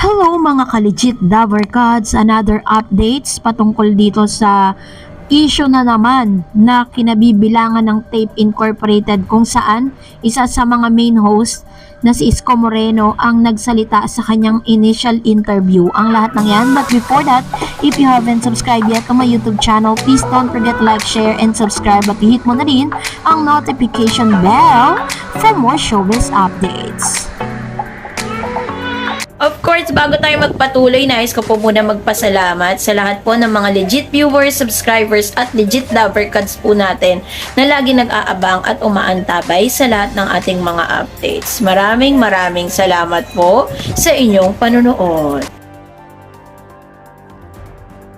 Hello mga ka-legit Lover Gods, another updates patungkol dito sa issue na naman na kinabibilangan ng Tape Incorporated kung saan isa sa mga main host na si Isko Moreno ang nagsalita sa kanyang initial interview. Ang lahat ng yan, but before that, if you haven't subscribed yet to my YouTube channel, please don't forget to like, share, and subscribe at hit mo na rin ang notification bell for more showbiz updates. Of course, bago tayo magpatuloy, nais ko po muna magpasalamat sa lahat po ng mga legit viewers, subscribers at legit lover cards po natin na lagi nag-aabang at umaantabay sa lahat ng ating mga updates. Maraming salamat po sa inyong panunood.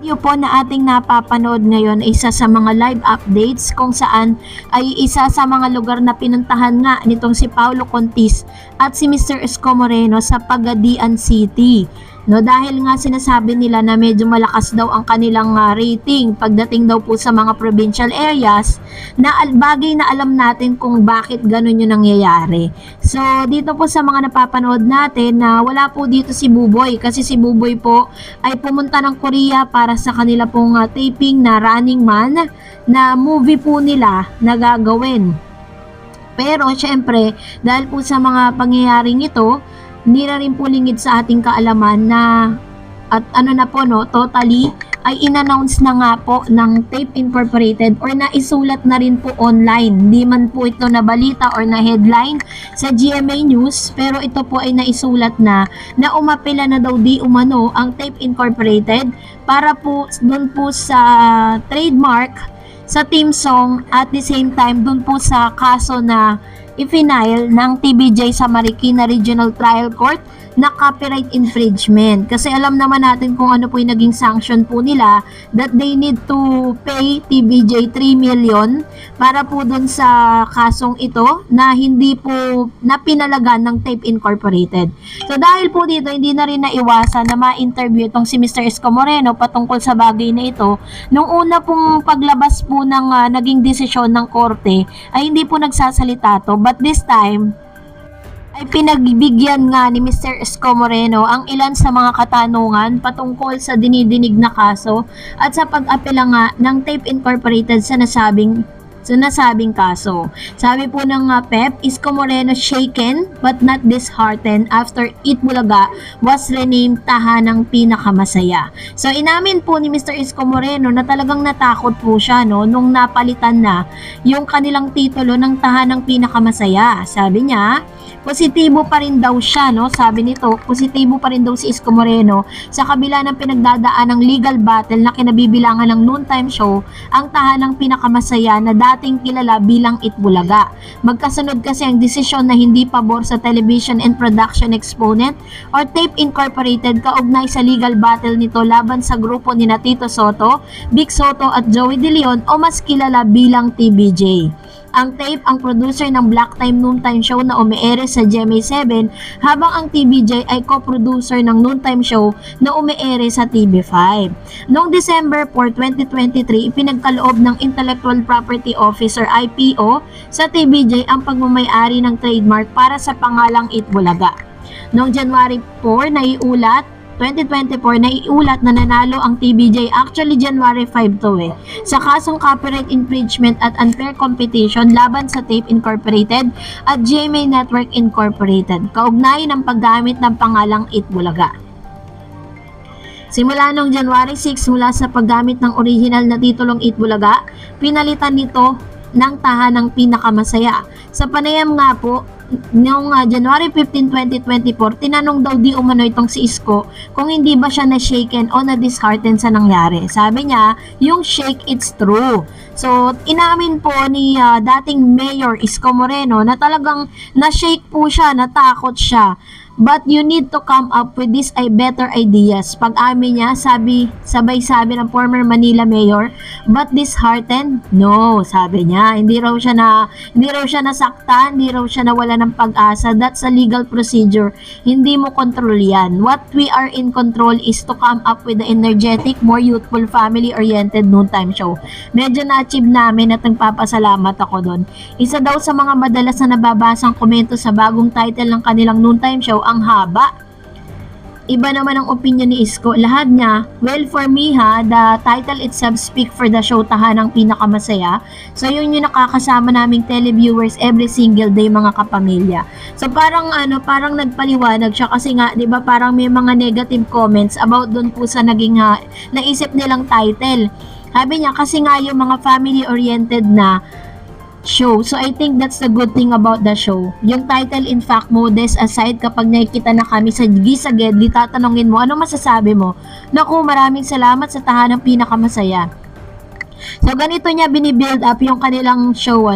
Video po na ating napapanood ngayon ay isa sa mga live updates kung saan ay isa sa mga lugar na pinuntahan nga nitong si Paulo Contis at si Mr. Isko Moreno sa Pagadian City. No, dahil nga sinasabi nila na medyo malakas daw ang kanilang rating pagdating daw po sa mga provincial areas na bagay na alam natin kung bakit ganun yung nangyayari. So dito po sa mga napapanood natin na wala po dito si Buboy kasi si Buboy po ay pumunta ng Korea para sa kanila pong taping na Running Man na movie po nila na gagawin. Pero syempre dahil po sa mga pangyayaring ito, hindi na rin po lingid sa ating kaalaman na at ano na po no, totally ay in-announce na nga po ng Tape Incorporated or naisulat na rin po online. Hindi man po ito na balita or na headline sa GMA News, pero ito po ay naisulat na umapela na daw di umano ang Tape Incorporated para po doon po sa trademark sa theme song at the same time doon po sa kaso na i-file ng TVJ sa Marikina Regional Trial Court na copyright infringement. Kasi alam naman natin kung ano po yung naging sanction po nila that they need to pay TVJ 3 million para po dun sa kasong ito na hindi po napinalagan ng Tape Incorporated. So dahil po dito hindi na rin naiwasan na ma-interview itong si Mr. Isko Moreno patungkol sa bagay na ito. Nung una pong paglabas po ng naging desisyon ng korte ay hindi po nagsasalita to, but this time ay pinagbigyan nga ni Mr. Isko Moreno ang ilan sa mga katanungan patungkol sa dinidinig na kaso at sa pag-apela nga ng Tape Incorporated sa nasabing kaso. Sabi po ng PEP, Isko Moreno shaken but not disheartened after Itbulaga was renamed Tahanang Pinakamasaya. So inamin po ni Mr. Isko Moreno na talagang natakot po siya no, nung napalitan na yung kanilang titulo ng Tahanang Pinakamasaya. Sabi niya, positibo pa rin daw siya, no? Sabi nito, positibo pa rin daw si Isko Moreno sa kabila ng pinagdadaan ng legal battle na kinabibilangan ng noontime show, ang Tahanang Pinakamasaya na dating kilala bilang Itbulaga. Magkasunod kasi ang desisyon na hindi pabor sa Television and Production Exponent or Tape Incorporated kaugnay sa legal battle nito laban sa grupo ni Tito Sotto, Vic Sotto at Joey De Leon o mas kilala bilang TVJ. Ang Tape ang producer ng Black Time Noontime Show na umeere sa GMA7 habang ang TVJ ay co-producer ng Noontime Show na umeere sa TV5. Noong December 4, 2023, ipinagkaloob ng Intellectual Property Officer IPO sa TVJ ang pagmamay-ari ng trademark para sa pangalang Itbulaga. Noong January 4, naiulat 2024 na iulat na nanalo ang TVJ, actually January 5 to sa kasong copyright infringement at unfair competition laban sa Tape Incorporated at GMA Network Incorporated kaugnay ng paggamit ng pangalang Itbulaga. Simula noong January 6 mula sa paggamit ng original na titulong Itbulaga, pinalitan nito ng Tahanang Pinakamasaya. Sa panayam nga po, noong January 15, 2024, tinanong daw di umano itong si Isko kung hindi ba siya na-shaken o na-disheartened sa nangyari. Sabi niya, yung shake, it's true. So, inamin po ni dating Mayor Isko Moreno na talagang na-shake po siya, natakot siya. But you need to come up with these better ideas. Pag-amin niya, sabay sabi ng former Manila Mayor, but disheartened? No, sabi niya. Hindi raw siya nasaktan, hindi raw siya nawala ng pag-asa. That's a legal procedure. Hindi mo control yan. What we are in control is to come up with the energetic, more youthful, family-oriented noontime show. Medyo na-achieve namin at nagpapasalamat ako doon. Isa daw sa mga madalas na nababasang komento sa bagong title ng kanilang noontime show, ang haba. iba naman ang opinion ni Isko. Lahat niya, well, for me the title itself speak for the show Tahanang Pinakamasaya. So yun yung nakakasama naming televiewers every single day, mga kapamilya. So parang parang nagpaliwanag siya kasi nga 'di ba parang may mga negative comments about doon po sa naging naisip nilang title. Sabi niya kasi nga yung mga family oriented na show. So, I think that's the good thing about the show. Yung title, in fact, modest aside, kapag nakikita na kami sa Gisagedli, tatanungin mo, ano masasabi mo? Naku, maraming salamat sa Tahanang Pinakamasaya. So, ganito niya binibuild up yung kanilang show,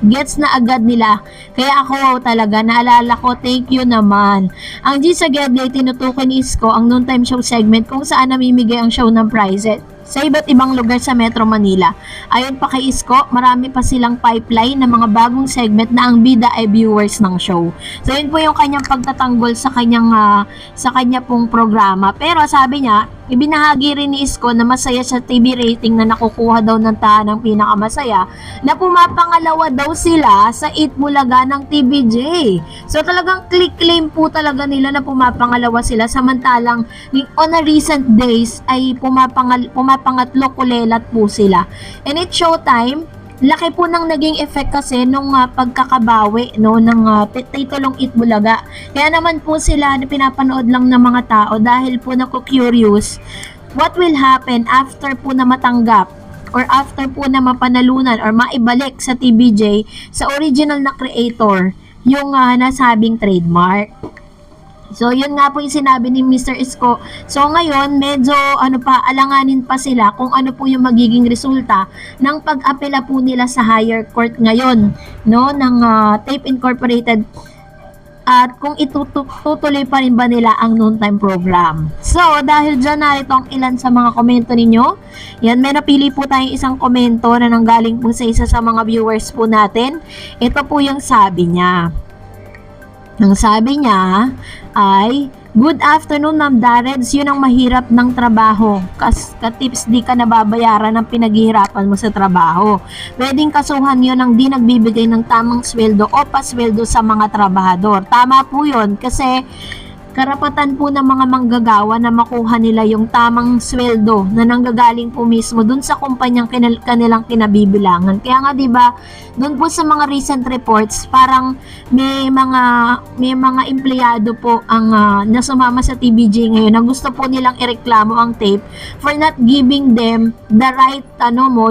gets na agad nila. Kaya ako, wow, talaga, naalala ko, thank you naman. Ang Gisagedli, tinutukoy ni Isko ang noontime show segment kung saan namimigay ang show ng prizes sa iba't ibang lugar sa Metro Manila. Ayon pa kay Isko, marami pa silang pipeline ng mga bagong segment na ang bida ay viewers ng show. So yun po yung kanyang pagtatanggol sa kanya pong programa. Pero sabi niya, ibinahagi rin ni Isko na masaya sa TV rating na nakukuha daw ng Tahanang Pinakamasaya, na pumapangalawa daw sila sa Eat Bulaga ng TVJ. So talagang claim po talaga nila na pumapangalawa sila, samantalang on a recent days ay pumapangatlo kulelat po sila. And it's showtime, laki po ng naging effect kasi nung pagkakabawi ng titulong Eat Bulaga. Kaya naman po sila pinapanood lang ng mga tao dahil po naku-curious what will happen after po na matanggap or after po na mapanalunan or maibalik sa TVJ sa original na creator yung nasabing trademark. So, yun nga po yung sinabi ni Mr. Isko. So, ngayon, medyo, alanganin pa sila kung ano po yung magiging resulta ng pag-apela po nila sa higher court ngayon, ng Tape Incorporated. At kung itutuloy pa rin ba nila ang noontime program. So, dahil dyan, narito ang ilan sa mga komento ninyo. Yan, may napili po tayong isang komento na nanggaling po sa isa sa mga viewers po natin. Ito po yung sabi niya. Ang sabi niya ay, good afternoon, Ma'am Dareds. Yun ang mahirap ng trabaho. Ka-tips, di ka nababayaran ng pinaghihirapan mo sa trabaho. Pwedeng kasuhan yun ang di nagbibigay ng tamang sweldo o pasweldo sa mga trabahador. Tama po yun kasi karapatan po ng mga manggagawa na makuha nila yung tamang sweldo na nanggagaling po mismo dun sa kumpanyang kanilang kinabibilangan. Kaya nga 'di ba, dun po sa mga recent reports, parang may mga empleyado po ang nasumama sa TVJ ngayon na gusto po nilang ireklamo ang tape for not giving them the right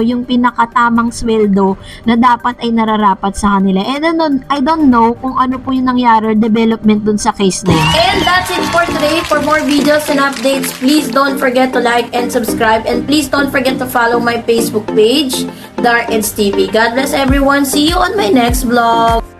yung pinakatamang sweldo na dapat ay nararapat sa kanila. And I don't know kung ano po yung nangyari development dun sa case na yun. And that's it for today. For more videos and updates, please don't forget to like and subscribe. And please don't forget to follow my Facebook page, Dareds TV. God bless everyone. See you on my next vlog.